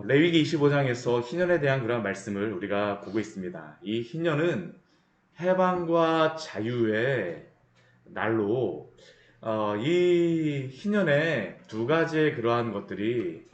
레위기 25장에서 희년에 대한 그런 말씀을 우리가 보고 있습니다. 이 희년은 해방과 자유의 날로 이 희년에 두 가지의 그러한 것들이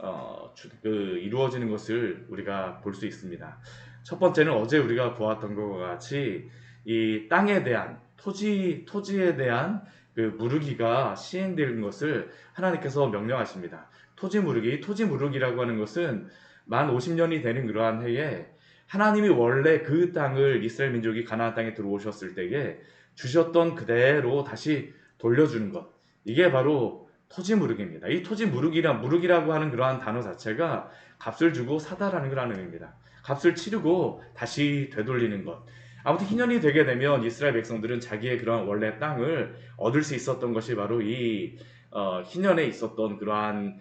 이루어지는 것을 우리가 볼 수 있습니다. 첫 번째는 어제 우리가 보았던 것과 같이 이 땅에 대한 토지에 대한 그 무르기가 시행되는 것을 하나님께서 명령하십니다. 토지 무르기라고 하는 것은 만 50년이 되는 그러한 해에 하나님이 원래 그 땅을 이스라엘 민족이 가나안 땅에 들어오셨을 때에 주셨던 그대로 다시 돌려주는 것. 이게 바로 토지 무르기입니다. 이 토지 무르기라고 하는 그러한 단어 자체가 값을 주고 사다라는 그런 의미입니다. 값을 치르고 다시 되돌리는 것. 아무튼 희년이 되게 되면 이스라엘 백성들은 자기의 그런 원래 땅을 얻을 수 있었던 것이 바로 이 희년에 있었던 그러한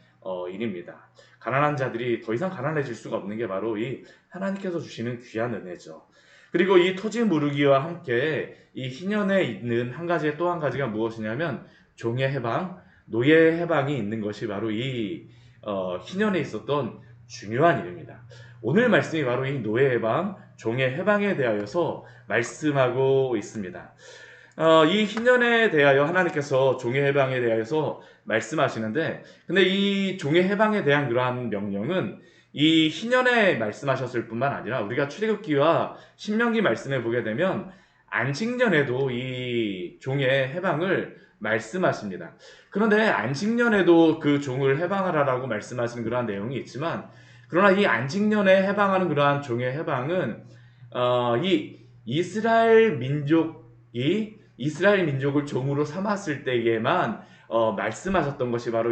일입니다. 가난한 자들이 더 이상 가난해질 수가 없는 게 바로 이 하나님께서 주시는 귀한 은혜죠. 그리고 이 토지 무르기와 함께 이 희년에 있는 또 한 가지가 무엇이냐면 종의 해방, 노예 해방이 있는 것이 바로 이 희년에 있었던 중요한 일입니다. 오늘 말씀이 바로 이 노예 해방, 종의 해방에 대하여서 말씀하고 있습니다. 이 희년에 대하여 하나님께서 종의 해방에 대하여서 말씀하시는데, 근데 이 종의 해방에 대한 그러한 명령은 이 희년에 말씀하셨을 뿐만 아니라 우리가 출애굽기와 신명기 말씀해 보게 되면 안식년에도 이 종의 해방을 말씀하십니다. 그런데 안식년에도 그 종을 해방하라라고 말씀하시는 그러한 내용이 있지만, 그러나 이 안식년에 해방하는 그러한 종의 해방은 이 이스라엘 민족을 종으로 삼았을 때에만 말씀하셨던 것이 바로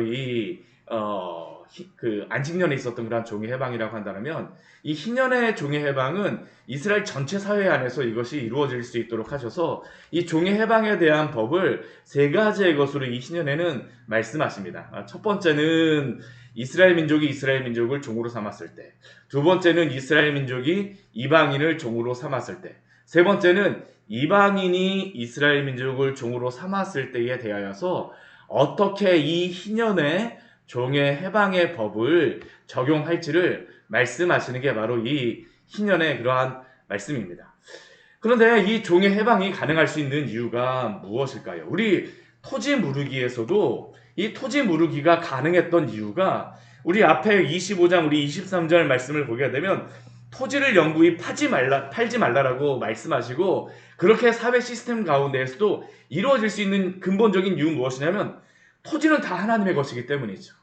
그 안식년에 있었던 그런 종의 해방이라고 한다면, 이 희년의 종의 해방은 이스라엘 전체 사회 안에서 이것이 이루어질 수 있도록 하셔서 이 종의 해방에 대한 법을 세 가지의 것으로 이 희년에는 말씀하십니다. 첫 번째는 이스라엘 민족이 이스라엘 민족을 종으로 삼았을 때, 두 번째는 이스라엘 민족이 이방인을 종으로 삼았을 때, 세 번째는 이방인이 이스라엘 민족을 종으로 삼았을 때에 대하여서 어떻게 이 희년의 종의 해방의 법을 적용할지를 말씀하시는 게 바로 이 희년의 그러한 말씀입니다. 그런데 이 종의 해방이 가능할 수 있는 이유가 무엇일까요? 우리 토지 무르기에서도 이 토지 무르기가 가능했던 이유가, 우리 앞에 25장 우리 23절 말씀을 보게 되면 토지를 영구히 팔지 말라라고 말씀하시고, 그렇게 사회 시스템 가운데에서도 이루어질 수 있는 근본적인 이유는 무엇이냐면 토지는 다 하나님의 것이기 때문이죠.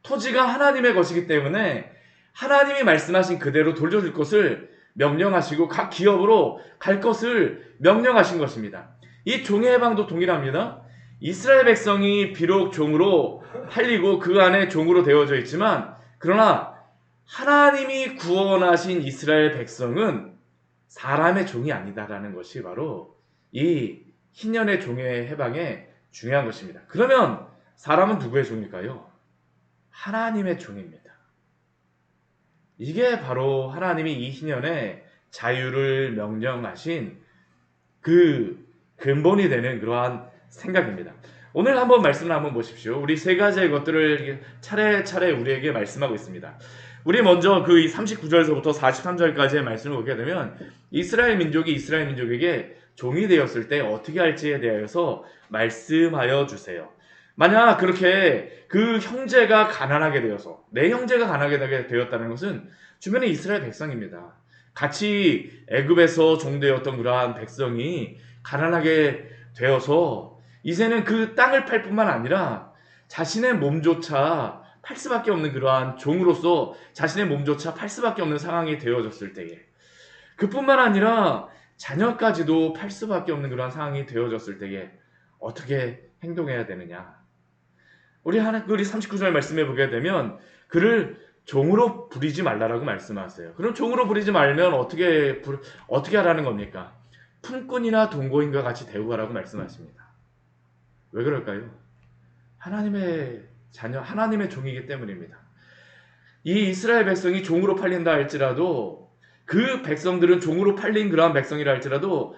토지가 하나님의 것이기 때문에 하나님이 말씀하신 그대로 돌려줄 것을 명령하시고 각 기업으로 갈 것을 명령하신 것입니다. 이 종의 해방도 동일합니다. 이스라엘 백성이 비록 종으로 팔리고 그 안에 종으로 되어져 있지만, 그러나 하나님이 구원하신 이스라엘 백성은 사람의 종이 아니다라는 것이 바로 이 희년의 종의 해방의 중요한 것입니다. 그러면 사람은 누구의 종일까요? 하나님의 종입니다. 이게 바로 하나님이 이 희년에 자유를 명령하신 그 근본이 되는 그러한 생각입니다. 오늘 한번 말씀을 한번 보십시오. 우리 세 가지의 것들을 차례차례 우리에게 말씀하고 있습니다. 우리 먼저 그 39절에서부터 43절까지의 말씀을 보게 되면 이스라엘 민족이 이스라엘 민족에게 종이 되었을 때 어떻게 할지에 대하여서 말씀하여 주세요. 만약 그렇게 그 형제가 가난하게 되어서, 내 형제가 가난하게 되었다는 것은 주변의 이스라엘 백성입니다. 같이 애굽에서 종되었던 그러한 백성이 가난하게 되어서 이제는 그 땅을 팔 뿐만 아니라 자신의 몸조차 팔 수밖에 없는 그러한 종으로서 자신의 몸조차 팔 수밖에 없는 상황이 되어졌을 때에, 그뿐만 아니라 자녀까지도 팔 수밖에 없는 그러한 상황이 되어졌을 때에 어떻게 행동해야 되느냐? 우리 39절 말씀해 보게 되면 그를 종으로 부리지 말라라고 말씀하세요. 그럼 종으로 부리지 말면 어떻게 하라는 겁니까? 품꾼이나 동거인과 같이 대우하라고 말씀하십니다. 왜 그럴까요? 하나님의 자녀, 하나님의 종이기 때문입니다. 이 이스라엘 백성이 종으로 팔린다 할지라도, 그 백성들은 종으로 팔린 그러한 백성이라 할지라도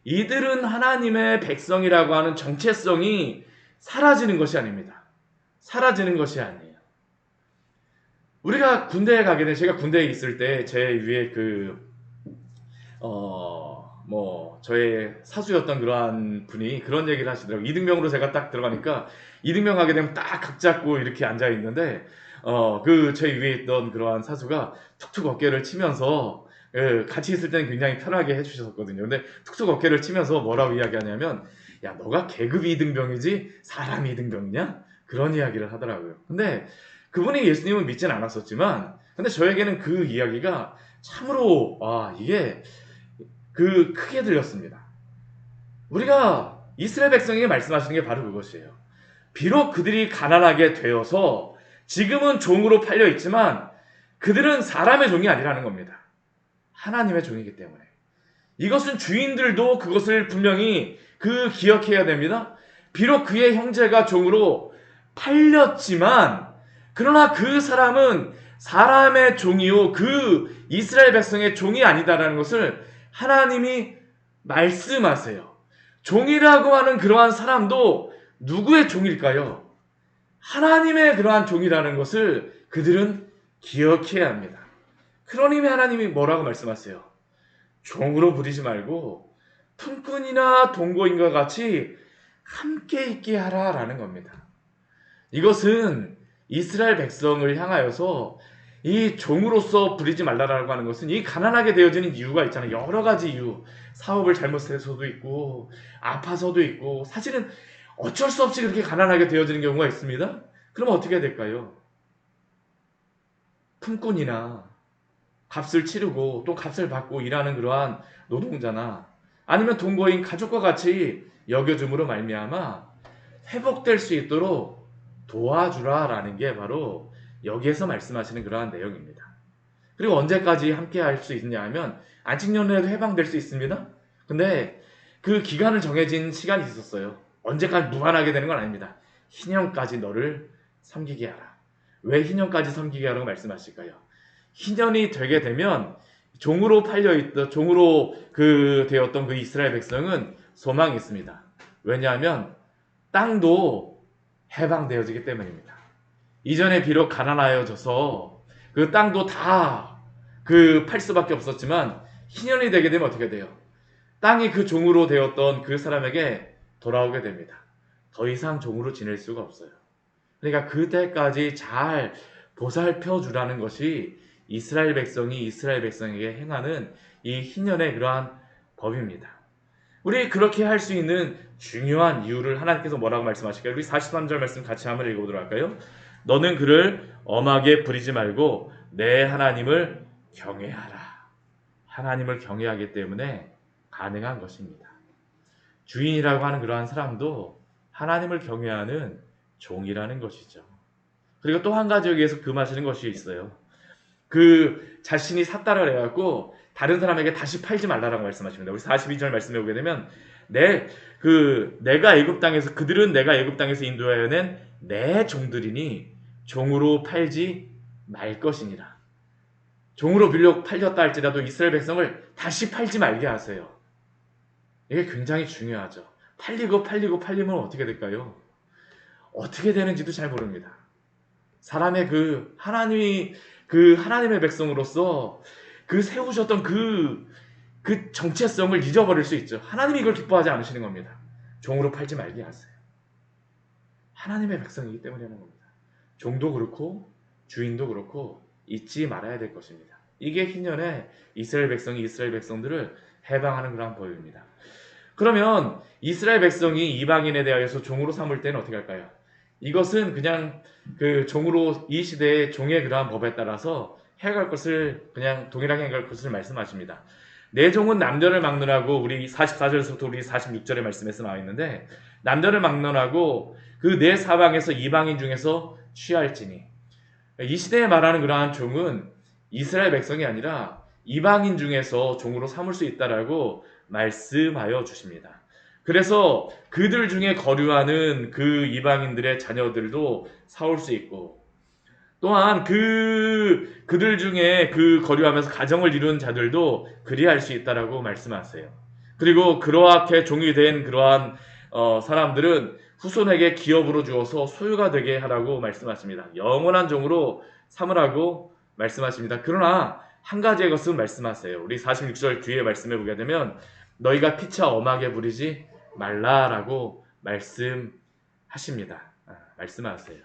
이들은 하나님의 백성이라고 하는 정체성이 사라지는 것이 아닙니다. 사라지는 것이 아니에요. 우리가 군대에 가게 되면 제가 군대에 있을 때 제 위에 저의 사수였던 그러한 분이 그런 얘기를 하시더라고요. 이등병으로 제가 딱 들어가니까 이등병 가게 되면 딱 각 잡고 이렇게 앉아 있는데 제 위에 있던 그러한 사수가 툭툭 어깨를 치면서 같이 있을 때는 굉장히 편하게 해주셨거든요. 근데 툭툭 어깨를 치면서 뭐라고 이야기하냐면 야 너가 계급 이등병이지 사람 이등병이냐? 그런 이야기를 하더라고요. 근데 그분이 예수님을 믿진 않았었지만 근데 저에게는 그 이야기가 참으로 이게 크게 들렸습니다. 우리가 이스라엘 백성에게 말씀하시는 게 바로 그것이에요. 비록 그들이 가난하게 되어서 지금은 종으로 팔려 있지만 그들은 사람의 종이 아니라는 겁니다. 하나님의 종이기 때문에. 이것은 주인들도 그것을 분명히 기억해야 됩니다. 비록 그의 형제가 종으로 팔렸지만 그러나 그 사람은 사람의 종이요 그 이스라엘 백성의 종이 아니다라는 것을 하나님이 말씀하세요. 종이라고 하는 그러한 사람도 누구의 종일까요? 하나님의 그러한 종이라는 것을 그들은 기억해야 합니다. 그러니 하나님이 뭐라고 말씀하세요? 종으로 부리지 말고 품꾼이나 동거인과 같이 함께 있게 하라라는 겁니다. 이것은 이스라엘 백성을 향하여서 이 종으로서 부리지 말라라고 하는 것은 이 가난하게 되어지는 이유가 있잖아요. 여러 가지 이유. 사업을 잘못해서도 있고 아파서도 있고 사실은 어쩔 수 없이 그렇게 가난하게 되어지는 경우가 있습니다. 그럼 어떻게 해야 될까요? 품꾼이나 값을 치르고 또 값을 받고 일하는 그러한 노동자나 아니면 동거인 가족과 같이 여겨줌으로 말미암아 회복될 수 있도록 도와주라라는 게 바로 여기에서 말씀하시는 그러한 내용입니다. 그리고 언제까지 함께 할 수 있냐 하면 안식년에도 해방될 수 있습니다. 근데 그 기간을 정해진 시간이 있었어요. 언제까지 무한하게 되는 건 아닙니다. 희년까지 너를 섬기게 하라. 왜 희년까지 섬기게 하라고 말씀하실까요? 희년이 되게 되면 종으로 팔려있던 종으로 되었던 그 이스라엘 백성은 소망이 있습니다. 왜냐하면 땅도 해방되어지기 때문입니다. 이전에 비록 가난하여져서 그 땅도 다 팔 수밖에 없었지만 희년이 되게 되면 어떻게 돼요? 땅이 그 종으로 되었던 그 사람에게 돌아오게 됩니다. 더 이상 종으로 지낼 수가 없어요. 그러니까 그때까지 잘 보살펴 주라는 것이 이스라엘 백성이 이스라엘 백성에게 행하는 이 희년의 그러한 법입니다. 우리 그렇게 할 수 있는 중요한 이유를 하나님께서 뭐라고 말씀하실까요? 우리 43절 말씀 같이 한번 읽어보도록 할까요? 너는 그를 엄하게 부리지 말고 내 하나님을 경외하라. 하나님을 경외하기 때문에 가능한 것입니다. 주인이라고 하는 그러한 사람도 하나님을 경외하는 종이라는 것이죠. 그리고 또 한 가지 여기에서 금하시는 것이 있어요. 자신이 샀다를 해갖고 다른 사람에게 다시 팔지 말라라고 말씀하십니다. 우리 42절 말씀에 보게 되면 내가 애굽 땅에서 그들은 내가 애굽 땅에서 인도하여 낸 내 종들이니 종으로 팔지 말 것이니라. 종으로 빌려 팔렸다 할지라도 이스라엘 백성을 다시 팔지 말게 하세요. 이게 굉장히 중요하죠. 팔리면 어떻게 될까요? 어떻게 되는지도 잘 모릅니다. 사람의 하나님의 백성으로서 세우셨던 정체성을 잊어버릴 수 있죠. 하나님이 이걸 기뻐하지 않으시는 겁니다. 종으로 팔지 말게 하세요. 하나님의 백성이기 때문에 하는 겁니다. 종도 그렇고 주인도 그렇고 잊지 말아야 될 것입니다. 이게 희년에 이스라엘 백성이 이스라엘 백성들을 해방하는 그런 법입니다. 그러면 이스라엘 백성이 이방인에 대하여서 종으로 삼을 때는 어떻게 할까요? 이것은 그냥 종으로 이 시대의 종의 그러한 법에 따라서 해갈 것을 그냥 동일하게 해갈 것을 말씀하십니다. 내 종은 남녀를 막론하고 우리 44절에서부터 우리 46절의 말씀에서 나와 있는데 남녀를 막론하고 내 사방에서 이방인 중에서 취할지니 이 시대에 말하는 그러한 종은 이스라엘 백성이 아니라 이방인 중에서 종으로 삼을 수 있다라고 말씀하여 주십니다. 그래서 그들 중에 거류하는 이방인들의 자녀들도 사올 수 있고 또한 그들 중에 거류하면서 가정을 이룬 자들도 그리할 수 있다라고 말씀하세요. 그리고 그렇게 종이 된 그러한 사람들은 후손에게 기업으로 주어서 소유가 되게 하라고 말씀하십니다. 영원한 종으로 삼으라고 말씀하십니다. 그러나 한 가지의 것은 말씀하세요. 우리 46절 뒤에 말씀해 보게 되면 너희가 피차 엄하게 부리지 말라라고 말씀하십니다. 말씀하세요.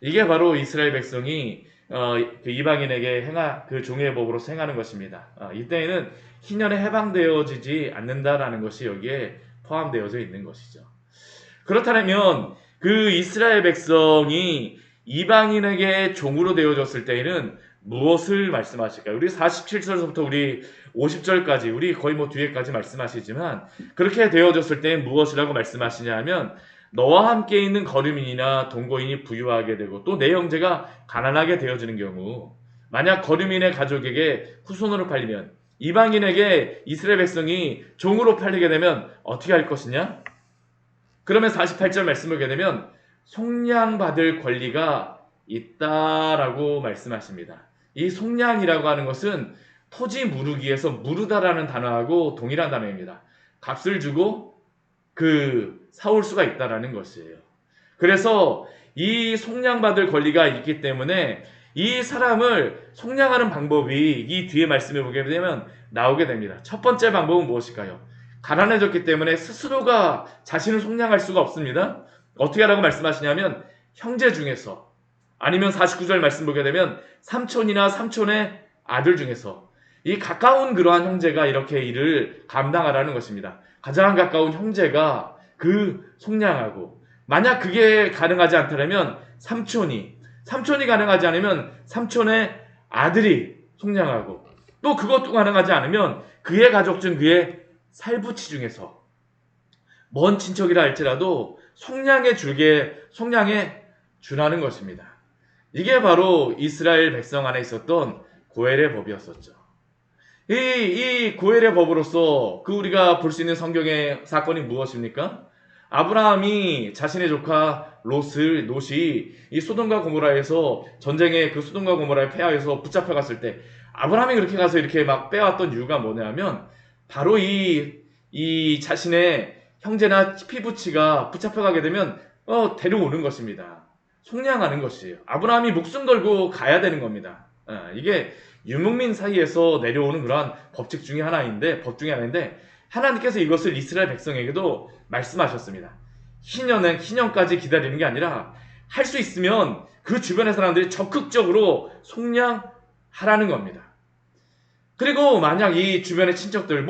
이게 바로 이스라엘 백성이 그 이방인에게 그 종의 법으로서 행하는 것입니다. 이때에는 희년에 해방되어지지 않는다라는 것이 여기에 포함되어져 있는 것이죠. 그렇다면 그 이스라엘 백성이 이방인에게 종으로 되어졌을 때에는 무엇을 말씀하실까요? 우리 47절부터 우리 50절까지 우리 거의 뭐 뒤에까지 말씀하시지만 그렇게 되어졌을 때 무엇이라고 말씀하시냐면 너와 함께 있는 거류민이나 동거인이 부유하게 되고 또 내 형제가 가난하게 되어지는 경우 만약 거류민의 가족에게 후손으로 팔리면 이방인에게 이스라엘 백성이 종으로 팔리게 되면 어떻게 할 것이냐? 그러면 48절 말씀을 보게 되면 속량받을 권리가 있다라고 말씀하십니다. 이 속량이라고 하는 것은 토지 무르기에서 무르다라는 단어하고 동일한 단어입니다. 값을 주고 사올 수가 있다라는 것이에요. 그래서 이 속량받을 권리가 있기 때문에 이 사람을 속량하는 방법이 이 뒤에 말씀을 보게 되면 나오게 됩니다. 첫 번째 방법은 무엇일까요? 가난해졌기 때문에 스스로가 자신을 속량할 수가 없습니다. 어떻게 하라고 말씀하시냐면 형제 중에서 아니면 49절 말씀 보게 되면 삼촌이나 삼촌의 아들 중에서 이 가까운 그러한 형제가 이렇게 일을 감당하라는 것입니다. 가장 가까운 형제가 속량하고 만약 그게 가능하지 않다면 삼촌이 가능하지 않으면 삼촌의 아들이 속량하고 또 그것도 가능하지 않으면 그의 가족 중 그의 살부치 중에서 먼 친척이라 할지라도 속량해 주라는 것입니다. 이게 바로 이스라엘 백성 안에 있었던 고엘의 법이었었죠. 이 고엘의 법으로서 우리가 볼 수 있는 성경의 사건이 무엇입니까? 아브라함이 자신의 조카 롯이 이 소돔과 고모라에서 전쟁에 소돔과 고모라에 패하여서 붙잡혀 갔을 때 아브라함이 그렇게 가서 이렇게 막 빼왔던 이유가 뭐냐면 바로 이 자신의 형제나 피부치가 붙잡혀 가게 되면 데려오는 것입니다. 속량하는 것이에요. 아브라함이 목숨 걸고 가야 되는 겁니다. 이게 유목민 사이에서 내려오는 그러한 법 중에 하나인데 하나님께서 이것을 이스라엘 백성에게도 말씀하셨습니다. 희년까지 기다리는 게 아니라 할 수 있으면 그 주변의 사람들이 적극적으로 속량하라는 겁니다. 그리고 만약 이 주변의 친척들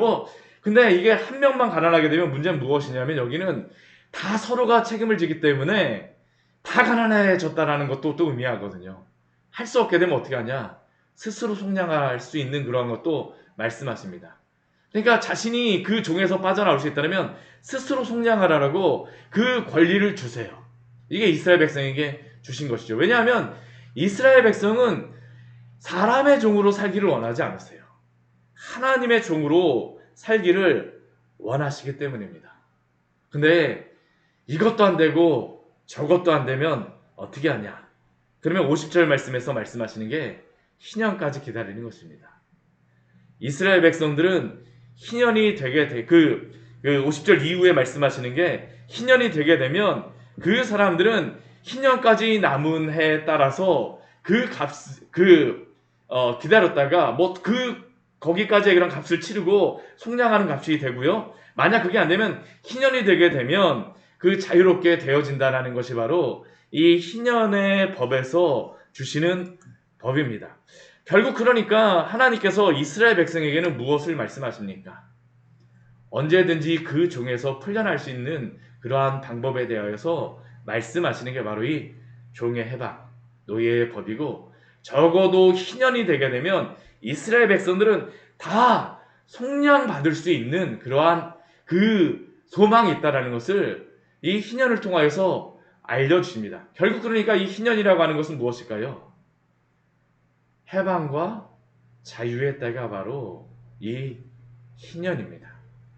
근데 이게 한 명만 가난하게 되면 문제는 무엇이냐면 여기는 다 서로가 책임을 지기 때문에 다 가난해졌다라는 것도 또 의미하거든요. 할 수 없게 되면 어떻게 하냐? 스스로 속량할 수 있는 그런 것도 말씀하십니다. 그러니까 자신이 그 종에서 빠져나올 수 있다면 스스로 속량하라고 그 권리를 주세요. 이게 이스라엘 백성에게 주신 것이죠. 왜냐하면 이스라엘 백성은 사람의 종으로 살기를 원하지 않으세요. 하나님의 종으로 살기를 원하시기 때문입니다. 근데 이것도 안 되고 저것도 안 되면 어떻게 하냐? 그러면 50절 말씀에서 말씀하시는 게 희년까지 기다리는 것입니다. 이스라엘 백성들은 희년이 되게 50절 이후에 말씀하시는 게 희년이 되게 되면 그 사람들은 희년까지 남은 해에 따라서 기다렸다가 거기까지의 그런 값을 치르고 속량하는 값이 되고요. 만약 그게 안 되면 희년이 되게 되면 자유롭게 되어진다는 것이 바로 이 희년의 법에서 주시는 법입니다. 결국 그러니까 하나님께서 이스라엘 백성에게는 무엇을 말씀하십니까? 언제든지 그 종에서 풀려날 수 있는 그러한 방법에 대하여서 말씀하시는 게 바로 이 종의 해방, 노예의 법이고 적어도 희년이 되게 되면 이스라엘 백성들은 다 속량받을 수 있는 그러한 소망이 있다는 것을 이 희년을 통하여서 알려주십니다. 결국 그러니까 이 희년이라고 하는 것은 무엇일까요? 해방과 자유의 때가 바로 이 희년입니다.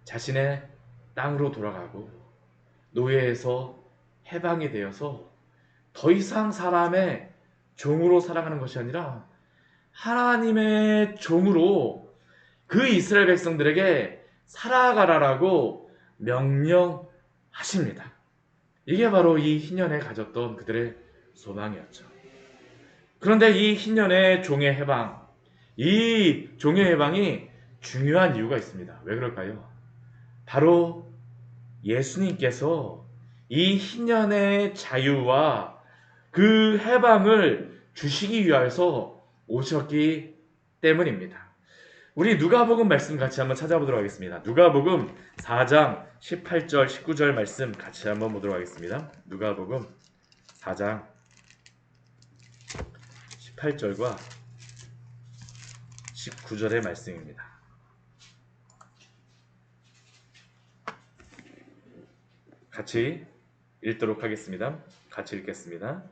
자신의 땅으로 돌아가고 노예에서 해방이 되어서 더 이상 사람의 종으로 살아가는 것이 아니라 하나님의 종으로 그 이스라엘 백성들에게 살아가라라고 명령하십니다. 이게 바로 이 희년에 가졌던 그들의 소망이었죠. 그런데 이 희년의 종의 해방, 이 종의 해방이 중요한 이유가 있습니다. 왜 그럴까요? 바로 예수님께서 이 희년의 자유와 그 해방을 주시기 위하여서 오셨기 때문입니다. 우리 누가복음 말씀 같이 한번 찾아보도록 하겠습니다. 누가복음 4장 18절 19절 말씀 같이 한번 보도록 하겠습니다. 누가복음 4장 18절과 19절의 말씀입니다. 같이 읽도록 하겠습니다. 같이 읽겠습니다.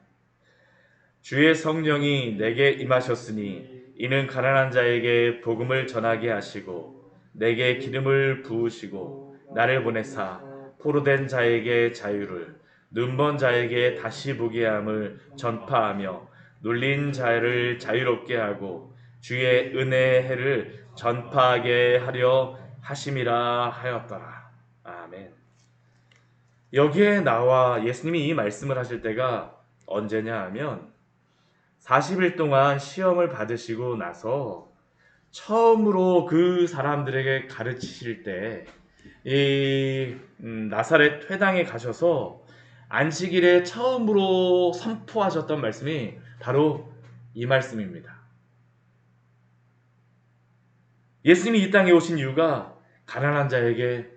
주의 성령이 내게 임하셨으니 이는 가난한 자에게 복음을 전하게 하시고 내게 기름을 부으시고 나를 보내사 포로된 자에게 자유를 눈먼 자에게 다시 보게 함을 전파하며 눌린 자를 자유롭게 하고 주의 은혜의 해를 전파하게 하려 하심이라 하였더라. 아멘. 여기에 나와 예수님이 이 말씀을 하실 때가 언제냐 하면 40일 동안 시험을 받으시고 나서 처음으로 그 사람들에게 가르치실 때 이 나사렛 회당에 가셔서 안식일에 처음으로 선포하셨던 말씀이 바로 이 말씀입니다. 예수님이 이 땅에 오신 이유가 가난한 자에게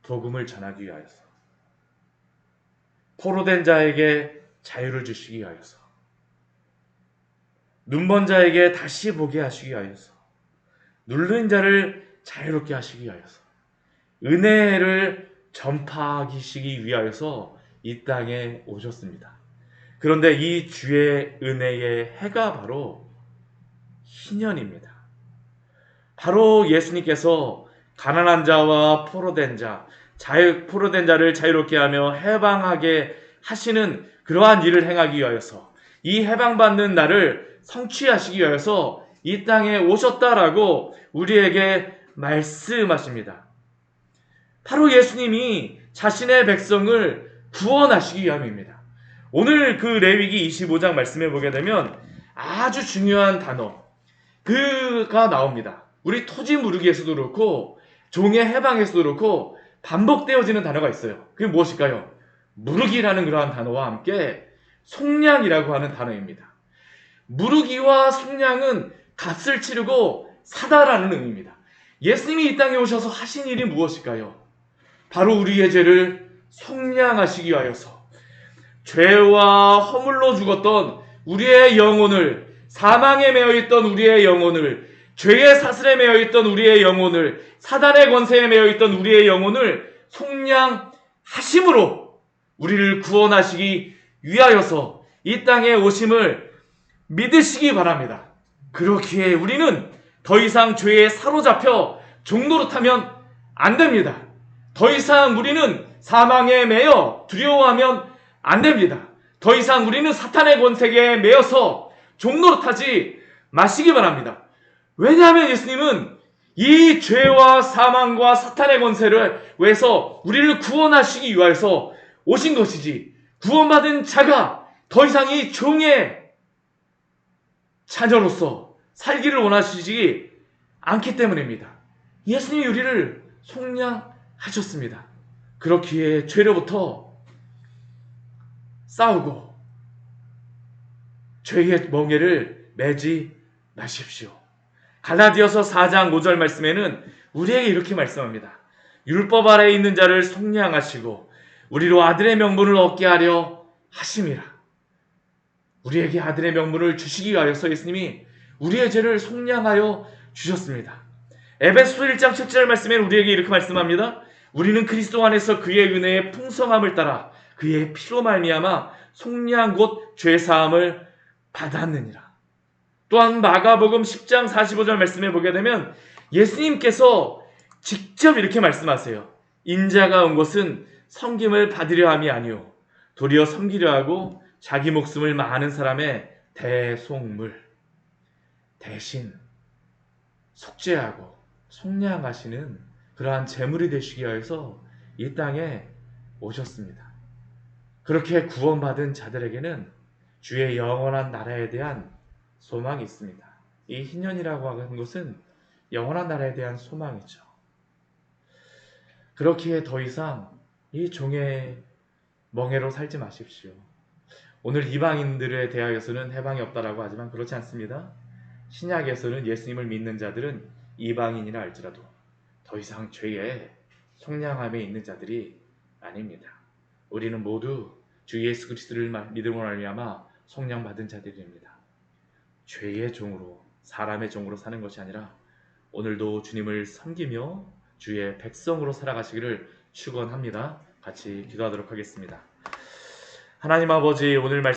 복음을 전하기 위하여서, 포로된 자에게 자유를 주시기 위하여서, 눈먼 자에게 다시 보게 하시기 위하여서, 눌린 자를 자유롭게 하시기 위하여서, 은혜를 전파하시기 위하여서 이 땅에 오셨습니다. 그런데 이 주의 은혜의 해가 바로 희년입니다. 바로 예수님께서 가난한 자와 포로된 자를 자유롭게 하며 해방하게 하시는 그러한 일을 행하기 위하여서, 이 해방받는 날을 성취하시기 위하여서 이 땅에 오셨다라고 우리에게 말씀하십니다. 바로 예수님이 자신의 백성을 구원하시기 위함입니다. 오늘 그 레위기 25장 말씀해 보게 되면 아주 중요한 단어 그가 나옵니다. 우리 토지 무르기에서도 그렇고 종의 해방에서도 그렇고 반복되어지는 단어가 있어요. 그게 무엇일까요? 무르기라는 그러한 단어와 함께 속량이라고 하는 단어입니다. 무르기와 속량은 값을 치르고 사다라는 의미입니다. 예수님이 이 땅에 오셔서 하신 일이 무엇일까요? 바로 우리의 죄를 속량하시기 위하여서 죄와 허물로 죽었던 우리의 영혼을, 사망에 매여있던 우리의 영혼을, 죄의 사슬에 매여있던 우리의 영혼을, 사단의 권세에 매여있던 우리의 영혼을 속량하심으로 우리를 구원하시기 위하여서 이 땅에 오심을 믿으시기 바랍니다. 그렇기에 우리는 더 이상 죄에 사로잡혀 종노릇하면 안 됩니다. 더 이상 우리는 사망에 매여 두려워하면 안 됩니다. 더 이상 우리는 사탄의 권세에 매여서 종노릇하지 마시기 바랍니다. 왜냐하면 예수님은 이 죄와 사망과 사탄의 권세를 위해서 우리를 구원하시기 위하여서 오신 것이지, 구원받은 자가 더 이상 이 종의 자녀로서 살기를 원하시지 않기 때문입니다. 예수님이 우리를 속량하셨습니다. 그렇기에 죄로부터 싸우고 죄의 멍에를 매지 마십시오. 갈라디아서 4장 5절 말씀에는 우리에게 이렇게 말씀합니다. 율법 아래에 있는 자를 속량하시고 우리로 아들의 명분을 얻게 하려 하심이라. 우리에게 아들의 명분을 주시기 위하여서 예수님이 우리의 죄를 속량하여 주셨습니다. 에베소서 1장 7절 말씀에는 우리에게 이렇게 말씀합니다. 우리는 그리스도 안에서 그의 은혜의 풍성함을 따라 그의 피로 말미암아 속량 곧 죄사함을 받았느니라. 또한 마가복음 10장 45절 말씀에 보게 되면 예수님께서 직접 이렇게 말씀하세요. 인자가 온 것은 섬김을 받으려 함이 아니요 도리어 섬기려 하고 자기 목숨을 많은 사람의 대속물, 대신 속죄하고 속량하시는 그러한 제물이 되시기 위해서 이 땅에 오셨습니다. 그렇게 구원받은 자들에게는 주의 영원한 나라에 대한 소망이 있습니다. 이 희년이라고 하는 것은 영원한 나라에 대한 소망이죠. 그렇기에 더 이상 이 종의 멍에로 살지 마십시오. 오늘 이방인들에 대하여서는 해방이 없다라고 하지만 그렇지 않습니다. 신약에서는 예수님을 믿는 자들은 이방인이라 할지라도 더 이상 죄의 속량함에 있는 자들이 아닙니다. 우리는 모두 주 예수 그리스도를 믿음으로 말미암아 속량받은 자들입니다. 죄의 종으로, 사람의 종으로 사는 것이 아니라 오늘도 주님을 섬기며 주의 백성으로 살아가시기를 축원합니다. 같이 기도하도록 하겠습니다. 하나님 아버지, 오늘 말씀